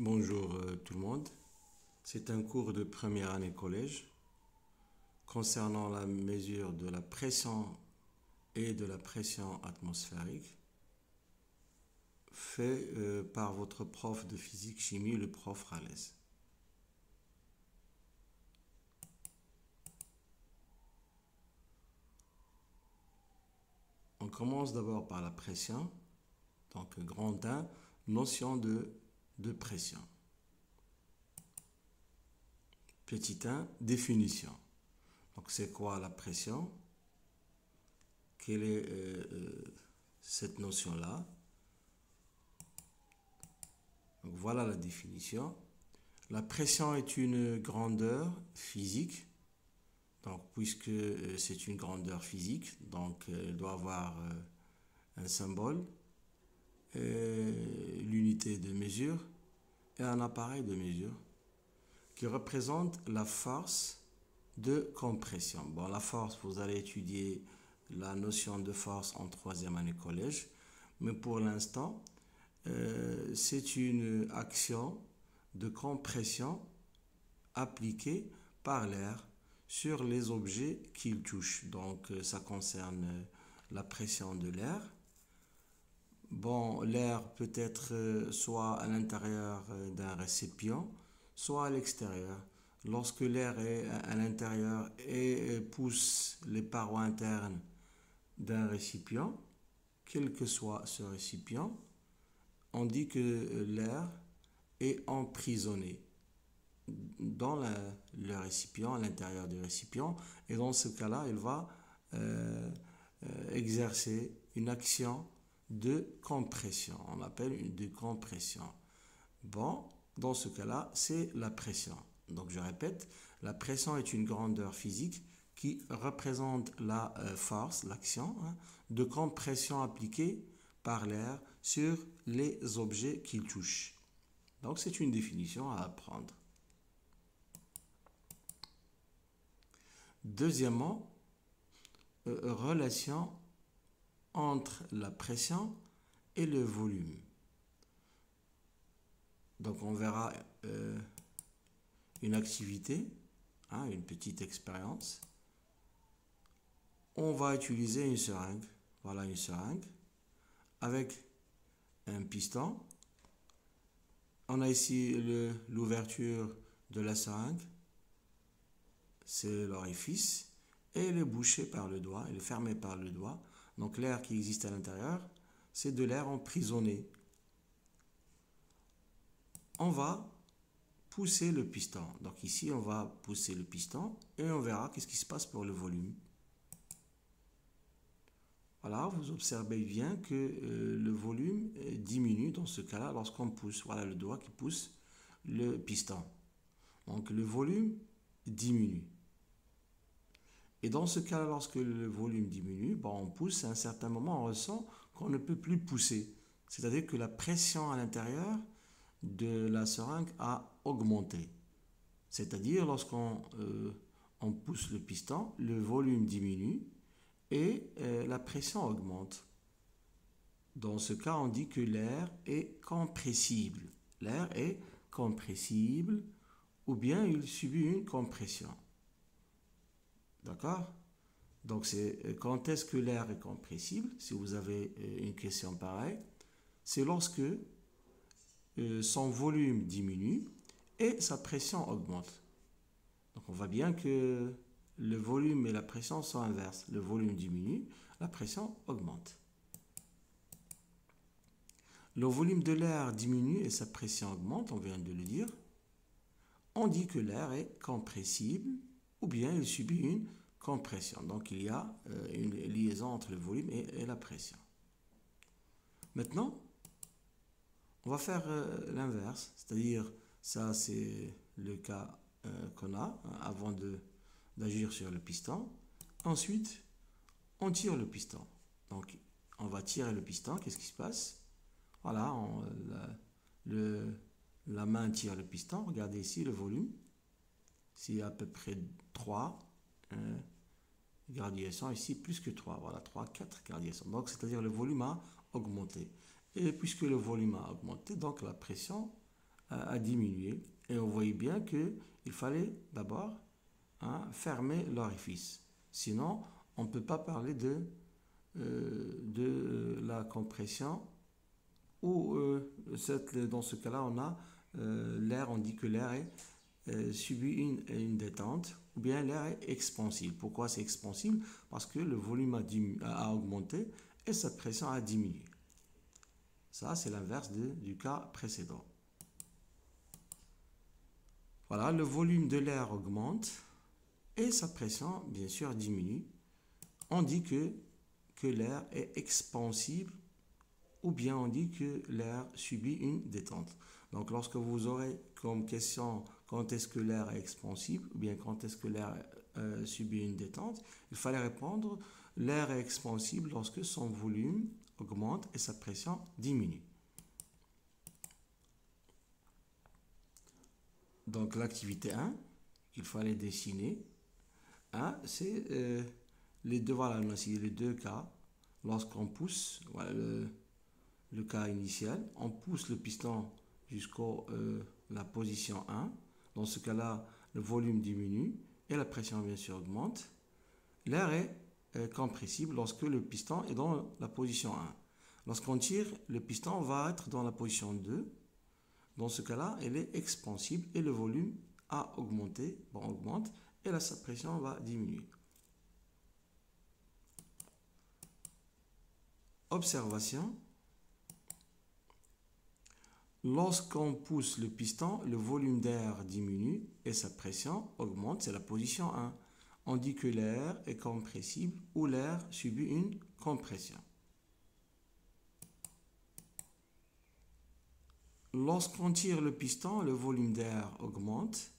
Bonjour tout le monde. C'est un cours de première année collège concernant la mesure de la pression et de la pression atmosphérique fait par votre prof de physique-chimie, le prof Rales. On commence d'abord par la pression. Donc grand 1, notion de pression. Petit 1, définition. Donc c'est quoi la pression? Quelle est cette notion-là? Donc voilà la définition. La pression est une grandeur physique. Donc puisque c'est une grandeur physique, donc elle doit avoir un symbole, l'unité de mesure et un appareil de mesure qui représente la force de compression. Bon, la force, vous allez étudier la notion de force en troisième année collège, mais pour l'instant, c'est une action de compression appliquée par l'air sur les objets qu'il touche. Donc, ça concerne la pression de l'air. Bon, l'air peut être soit à l'intérieur d'un récipient, soit à l'extérieur. Lorsque l'air est à l'intérieur et pousse les parois internes d'un récipient, quel que soit ce récipient, on dit que l'air est emprisonné dans le récipient, à l'intérieur du récipient, et dans ce cas-là, il va exercer une action de compression. On appelle une de compression. Bon, dans ce cas-là, c'est la pression. Donc je répète, la pression est une grandeur physique qui représente la force, l'action de compression appliquée par l'air sur les objets qu'il touche. Donc c'est une définition à apprendre. Deuxièmement, relation entre la pression et le volume. Donc on verra une activité, une petite expérience. On va utiliser une seringue. Voilà une seringue avec un piston. On a ici l'ouverture de la seringue. C'est l'orifice. Et il est bouché par le doigt, il est fermé par le doigt. Donc l'air qui existe à l'intérieur, c'est de l'air emprisonné. On va pousser le piston. Donc ici, on va pousser le piston et on verra qu'est-ce qui se passe pour le volume. Voilà, vous observez bien que le volume diminue dans ce cas-là lorsqu'on pousse. Voilà le doigt qui pousse le piston. Donc le volume diminue. Et dans ce cas-là, lorsque le volume diminue, on pousse, à un certain moment, on ressent qu'on ne peut plus pousser. C'est-à-dire que la pression à l'intérieur de la seringue a augmenté. C'est-à-dire, lorsqu'on on pousse le piston, le volume diminue et la pression augmente. Dans ce cas, on dit que l'air est compressible. L'air est compressible ou bien il subit une compression. D'accord? Donc, c'est quand est-ce que l'air est compressible? Si vous avez une question pareille, c'est lorsque son volume diminue et sa pression augmente. Donc, on voit bien que le volume et la pression sont inverses. Le volume diminue, la pression augmente. Le volume de l'air diminue et sa pression augmente, on vient de le dire. On dit que l'air est compressible ou bien il subit une compression. Donc il y a une liaison entre le volume et la pression. Maintenant, on va faire l'inverse, c'est-à-dire ça c'est le cas qu'on a avant d'agir sur le piston. Ensuite, on tire le piston. Donc on va tirer le piston, qu'est-ce qui se passe? Voilà, la main tire le piston, regardez ici le volume, c'est à peu près 3 gradations, ici plus que 3, voilà 3, 4 gradations. Donc c'est-à-dire le volume a augmenté. Et puisque le volume a augmenté, donc la pression a diminué. Et on voyait bien qu'il fallait d'abord fermer l'orifice. Sinon, on ne peut pas parler de la compression ou dans ce cas-là, on a l'air, on dit que l'air subit une détente ou bien l'air est expansible. Pourquoi c'est expansible? Parce que le volume a augmenté et sa pression a diminué. Ça, c'est l'inverse du cas précédent. Voilà, le volume de l'air augmente et sa pression, bien sûr, diminue. On dit que l'air est expansible ou bien on dit que l'air subit une détente. Donc, lorsque vous aurez comme question quand est-ce que l'air est expansible ou bien quand est-ce que l'air subit une détente, il fallait répondre l'air est expansible lorsque son volume augmente et sa pression diminue. Donc, l'activité 1, il fallait dessiner. C'est les deux, voilà, les deux cas. Lorsqu'on pousse, voilà le cas initial, on pousse le piston jusqu'à la position 1. Dans ce cas-là, le volume diminue et la pression, bien sûr, augmente. L'air est compressible lorsque le piston est dans la position 1. Lorsqu'on tire, le piston va être dans la position 2. Dans ce cas-là, elle est expansible et le volume a augmenté, augmente, et là, sa pression va diminuer. Observation. Lorsqu'on pousse le piston, le volume d'air diminue et sa pression augmente, c'est la position 1. On dit que l'air est compressible ou l'air subit une compression. Lorsqu'on tire le piston, le volume d'air augmente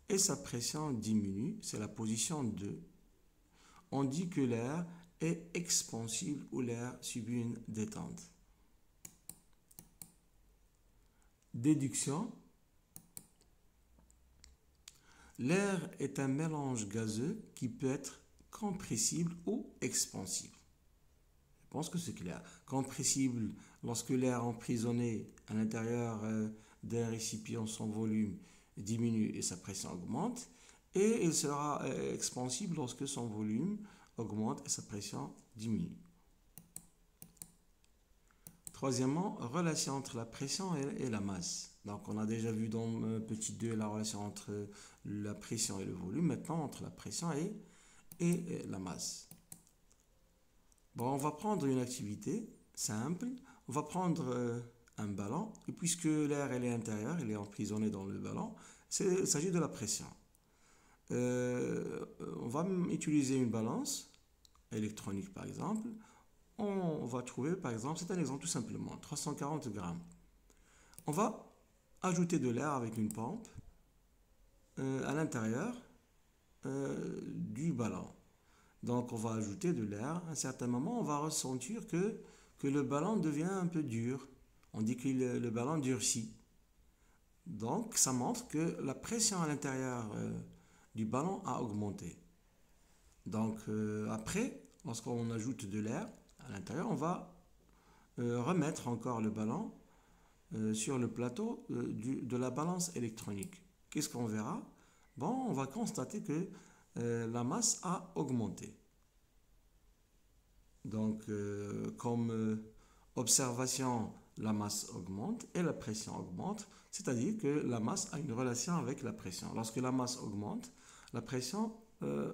et sa pression diminue, c'est la position 2. On dit que l'air est expansible ou l'air subit une détente. Déduction. L'air est un mélange gazeux qui peut être compressible ou expansible. Je pense que c'est clair. Compressible, lorsque l'air emprisonné à l'intérieur d'un récipient, son volume diminue et sa pression augmente. Et il sera expansible lorsque son volume augmente et sa pression diminue. Troisièmement, relation entre la pression et la masse. Donc, on a déjà vu dans petit 2 la relation entre la pression et le volume. Maintenant, entre la pression et la masse. Bon, on va prendre une activité simple. On va prendre un ballon. Et puisque l'air est intérieur, il est emprisonné dans le ballon, il s'agit de la pression. On va utiliser une balance électronique, par exemple. On va trouver, par exemple, c'est un exemple tout simplement, 340 grammes. On va ajouter de l'air avec une pompe à l'intérieur du ballon. Donc, on va ajouter de l'air. À un certain moment, on va ressentir que le ballon devient un peu dur. On dit que le ballon durcit. Donc, ça montre que la pression à l'intérieur du ballon a augmenté. Donc, après, lorsqu'on ajoute de l'air à l'intérieur, on va remettre encore le ballon sur le plateau de la balance électronique. Qu'est-ce qu'on verra? Bon, on va constater que la masse a augmenté. Donc, comme observation, la masse augmente et la pression augmente, c'est-à-dire que la masse a une relation avec la pression. Lorsque la masse augmente, la pression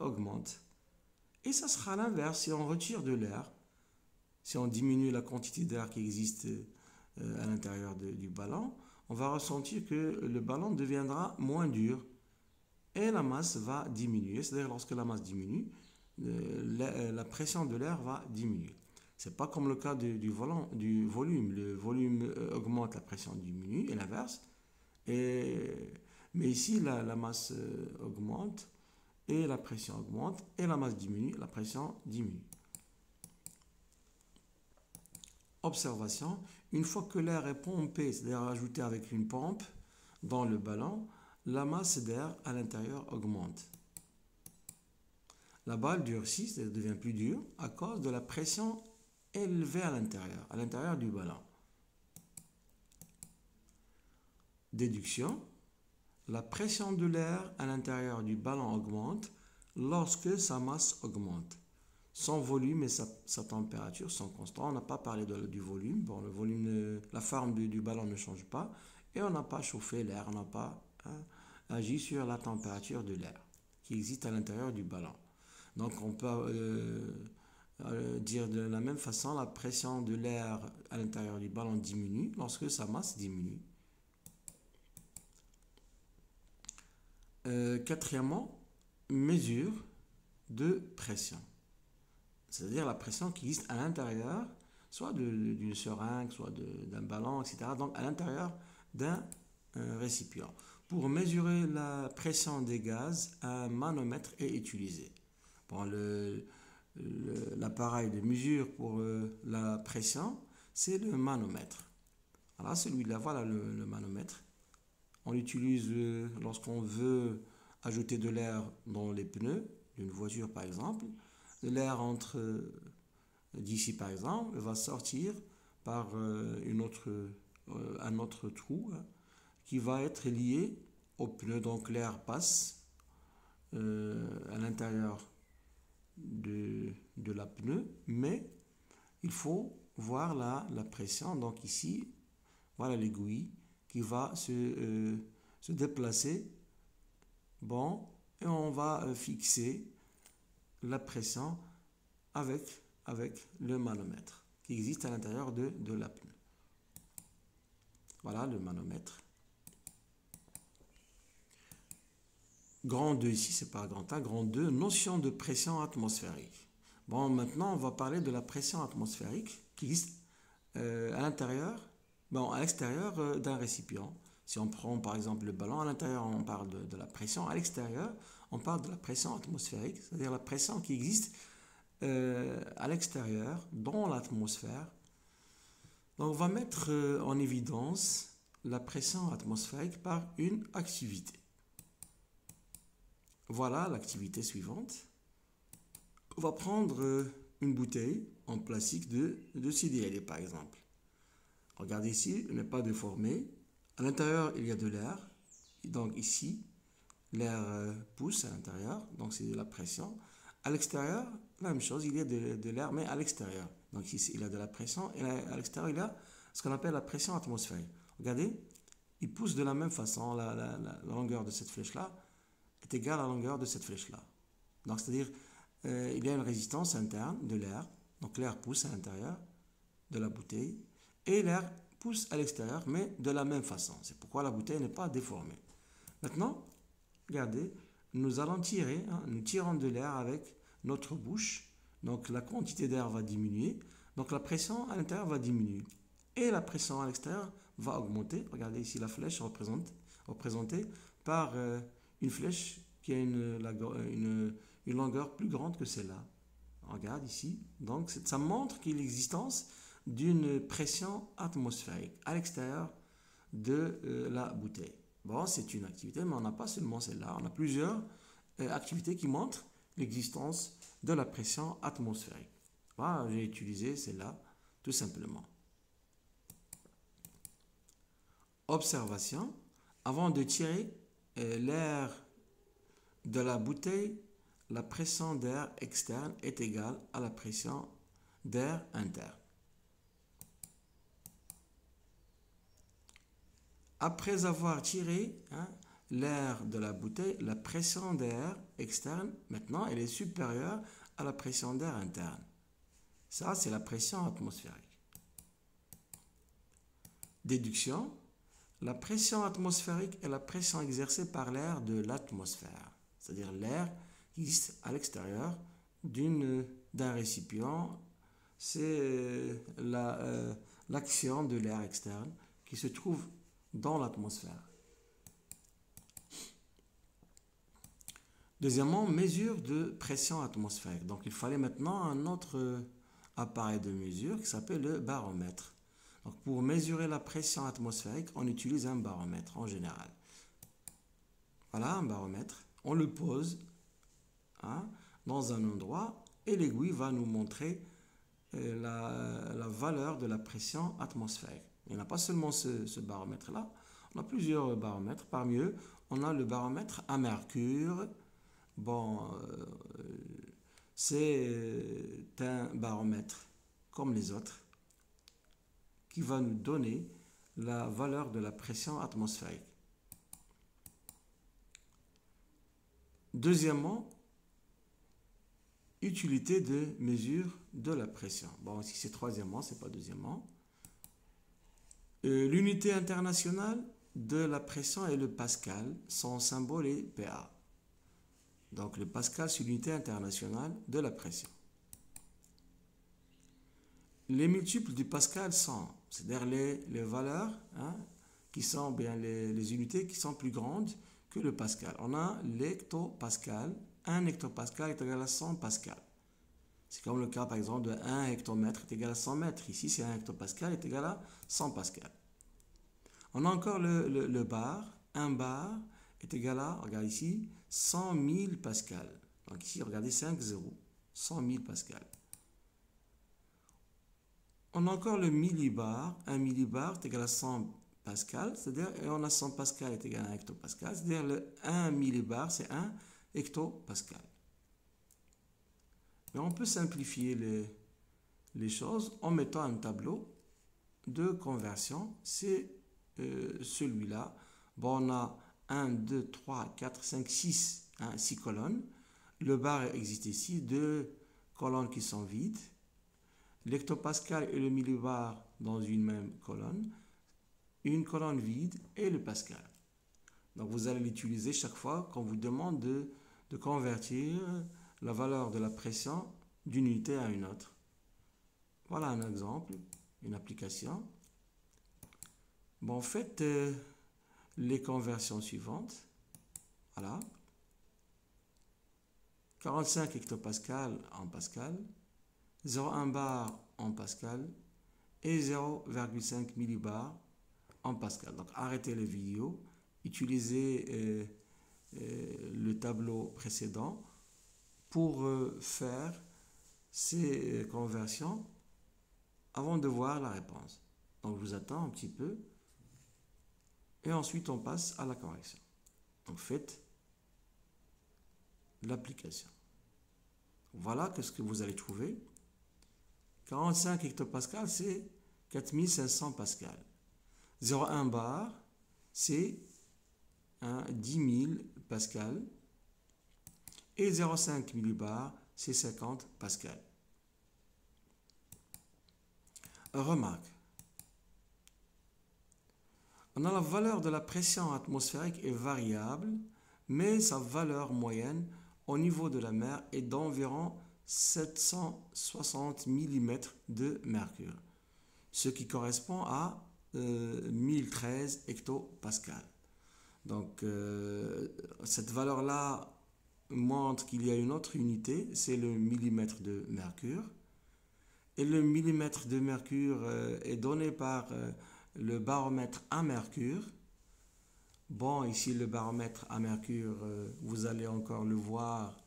augmente. Et ça sera l'inverse si on retire de l'air, si on diminue la quantité d'air qui existe à l'intérieur du ballon, on va ressentir que le ballon deviendra moins dur et la masse va diminuer. C'est-à-dire lorsque la masse diminue, la pression de l'air va diminuer. Ce n'est pas comme le cas du volume. Le volume augmente, la pression diminue et l'inverse. Mais ici, la masse augmente et la pression augmente et la masse diminue, la pression diminue. Observation, une fois que l'air est pompé, c'est-à-dire ajouté avec une pompe dans le ballon, la masse d'air à l'intérieur augmente. La balle durcit, c'est-à-dire devient plus dure, à cause de la pression élevée à l'intérieur du ballon. Déduction. La pression de l'air à l'intérieur du ballon augmente lorsque sa masse augmente. Son volume et sa température sont constants. On n'a pas parlé du volume. Bon, le volume, la forme du ballon ne change pas. Et on n'a pas chauffé l'air, on n'a pas agi sur la température de l'air qui existe à l'intérieur du ballon. Donc on peut dire de la même façon, la pression de l'air à l'intérieur du ballon diminue lorsque sa masse diminue. Quatrièmement, mesure de pression. C'est-à-dire la pression qui existe à l'intérieur, soit d'une seringue, soit d'un ballon, etc. Donc à l'intérieur d'un récipient. Pour mesurer la pression des gaz, un manomètre est utilisé. Bon, l'appareil de mesure pour la pression, c'est le manomètre. Voilà, celui-là, voilà le manomètre. On l'utilise lorsqu'on veut ajouter de l'air dans les pneus d'une voiture, par exemple. L'air entre d'ici, par exemple, va sortir par un autre trou qui va être lié au pneu. Donc l'air passe à l'intérieur de la pneu, mais il faut voir la pression. Donc ici, voilà l'aiguille qui va se déplacer. Bon, et on va fixer la pression avec le manomètre qui existe à l'intérieur de la pneu. Voilà le manomètre. Grand 2 ici, c'est pas grand 1, grand 2, notion de pression atmosphérique. Bon, maintenant on va parler de la pression atmosphérique qui existe à l'intérieur, bon, à l'extérieur d'un récipient. Si on prend par exemple le ballon, à l'intérieur on parle de la pression, à l'extérieur on parle de la pression atmosphérique, c'est-à-dire la pression qui existe à l'extérieur, dans l'atmosphère. Donc on va mettre en évidence la pression atmosphérique par une activité. Voilà l'activité suivante. On va prendre une bouteille en plastique de CDL par exemple. Regardez ici, elle n'est pas déformée. À l'intérieur, il y a de l'air. Donc ici, l'air pousse à l'intérieur, donc c'est de la pression. À l'extérieur, la même chose, il y a de l'air, mais à l'extérieur. Donc ici, il y a de la pression, et à l'extérieur, il y a ce qu'on appelle la pression atmosphérique. Regardez, il pousse de la même façon, la longueur de cette flèche-là est égale à la longueur de cette flèche-là. Donc c'est-à-dire, il y a une résistance interne de l'air, donc l'air pousse à l'intérieur de la bouteille, et l'air pousse à l'extérieur, mais de la même façon. C'est pourquoi la bouteille n'est pas déformée. Maintenant, regardez, nous allons tirer, nous tirons de l'air avec notre bouche, donc la quantité d'air va diminuer, donc la pression à l'intérieur va diminuer, et la pression à l'extérieur va augmenter. Regardez ici la flèche représentée par une flèche qui a une longueur plus grande que celle-là. Regarde ici, donc ça montre qu'il y a l'existence d'une pression atmosphérique à l'extérieur de la bouteille. Bon, c'est une activité, mais on n'a pas seulement celle-là. On a plusieurs activités qui montrent l'existence de la pression atmosphérique. Voilà, j'ai utilisé celle-là, tout simplement. Observation. Avant de tirer l'air de la bouteille, la pression d'air externe est égale à la pression d'air interne. Après avoir tiré l'air de la bouteille, la pression d'air externe, maintenant, elle est supérieure à la pression d'air interne. Ça, c'est la pression atmosphérique. Déduction. La pression atmosphérique est la pression exercée par l'air de l'atmosphère, c'est-à-dire l'air qui existe à l'extérieur d'un récipient. C'est l'action de l'air externe qui se trouve dans l'atmosphère. Deuxièmement, mesure de pression atmosphérique. Donc il fallait maintenant un autre appareil de mesure qui s'appelle le baromètre. Donc pour mesurer la pression atmosphérique, on utilise un baromètre en général. Voilà un baromètre. On le pose dans un endroit et l'aiguille va nous montrer la valeur de la pression atmosphérique. Il n'y a pas seulement ce baromètre-là. On a plusieurs baromètres. Parmi eux, on a le baromètre à mercure. Bon, c'est un baromètre comme les autres qui va nous donner la valeur de la pression atmosphérique. Deuxièmement, utilité de mesure de la pression. Bon, ici c'est troisièmement, c'est pas deuxièmement. L'unité internationale de la pression est le pascal. Son symbole est PA. Donc le pascal, c'est l'unité internationale de la pression. Les multiples du pascal sont, c'est-à-dire les valeurs qui sont bien les unités qui sont plus grandes que le pascal. On a l'hectopascal. 1 hectopascal est égal à 100 pascal. C'est comme le cas par exemple de 1 hectomètre est égal à 100 mètres. Ici, c'est 1 hectopascal est égal à 100 pascal. On a encore le bar. 1 bar est égal à, regarde ici, 100 000 pascal. Donc ici, regardez 5 zéros, 100 000 pascal. On a encore le millibar. 1 millibar est égal à 100 pascal, c'est-à-dire, et on a 100 pascal est égal à 1 hectopascal, c'est-à-dire le 1 millibar, c'est 1 hectopascal. Mais on peut simplifier les choses en mettant un tableau de conversion. C'est celui-là. Bon, on a 1, 2, 3, 4, 5, 6, 6 colonnes. Le bar existe ici, 2 colonnes qui sont vides. L'hectopascal et le millibar dans une même colonne. Une colonne vide et le pascal. Donc vous allez l'utiliser chaque fois qu'on vous demande de convertir la valeur de la pression d'une unité à une autre. Voilà un exemple, une application. Bon, faites les conversions suivantes. Voilà. 45 hectopascal en pascal, 0,1 bar en pascal et 0,5 millibar en pascal. Donc arrêtez la vidéo, utilisez le tableau précédent pour faire ces conversions avant de voir la réponse. Donc je vous attends un petit peu et ensuite on passe à la correction. Donc faites l'application. Voilà ce que vous allez trouver. 45 hectopascal, c'est 4500 pascal. 0,1 bar, c'est 10 000 pascal. Et 0,5 millibar, c'est 50 pascal. Remarque. On a la valeur de la pression atmosphérique est variable, mais sa valeur moyenne au niveau de la mer est d'environ 760 mm de mercure, ce qui correspond à 1013 hectopascal. Donc cette valeur-là montre qu'il y a une autre unité, c'est le millimètre de mercure. Et le millimètre de mercure est donné par le baromètre à mercure. Bon, ici le baromètre à mercure, vous allez encore le voir,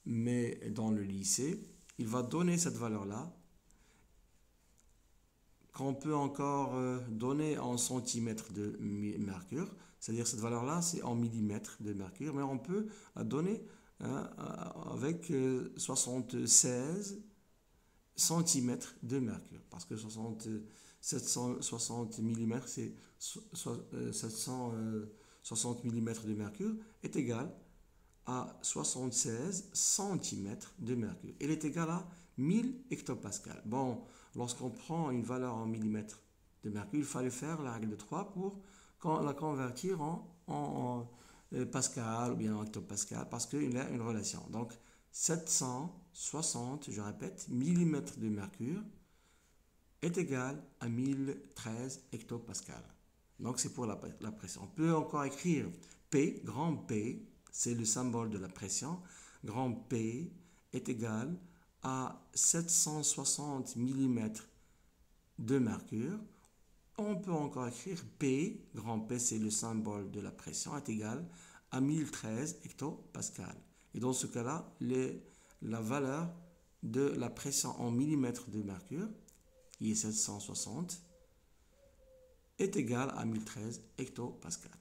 mais dans le lycée, il va donner cette valeur-là, qu'on peut encore donner en centimètres de mercure, c'est-à-dire cette valeur-là, c'est en millimètres de mercure, mais on peut la donner avec 76 centimètres de mercure, parce que 760 mm, c'est 760 mm de mercure, est égal à 76 cm de mercure. Il est égal à 1000 hectopascal. Bon, lorsqu'on prend une valeur en millimètres de mercure, il fallait faire la règle de 3 pour la convertir en pascal ou bien en hectopascal, parce qu'il y a une relation. Donc, 760, je répète, millimètres de mercure est égal à 1013 hectopascal. Donc, c'est pour la pression. On peut encore écrire P, grand P, c'est le symbole de la pression. Grand P est égal à 760 mm de mercure. On peut encore écrire P, grand P, c'est le symbole de la pression, est égal à 1013 hectopascal. Et dans ce cas-là, la valeur de la pression en millimètres de mercure, qui est 760, est égal à 1013 hectopascales.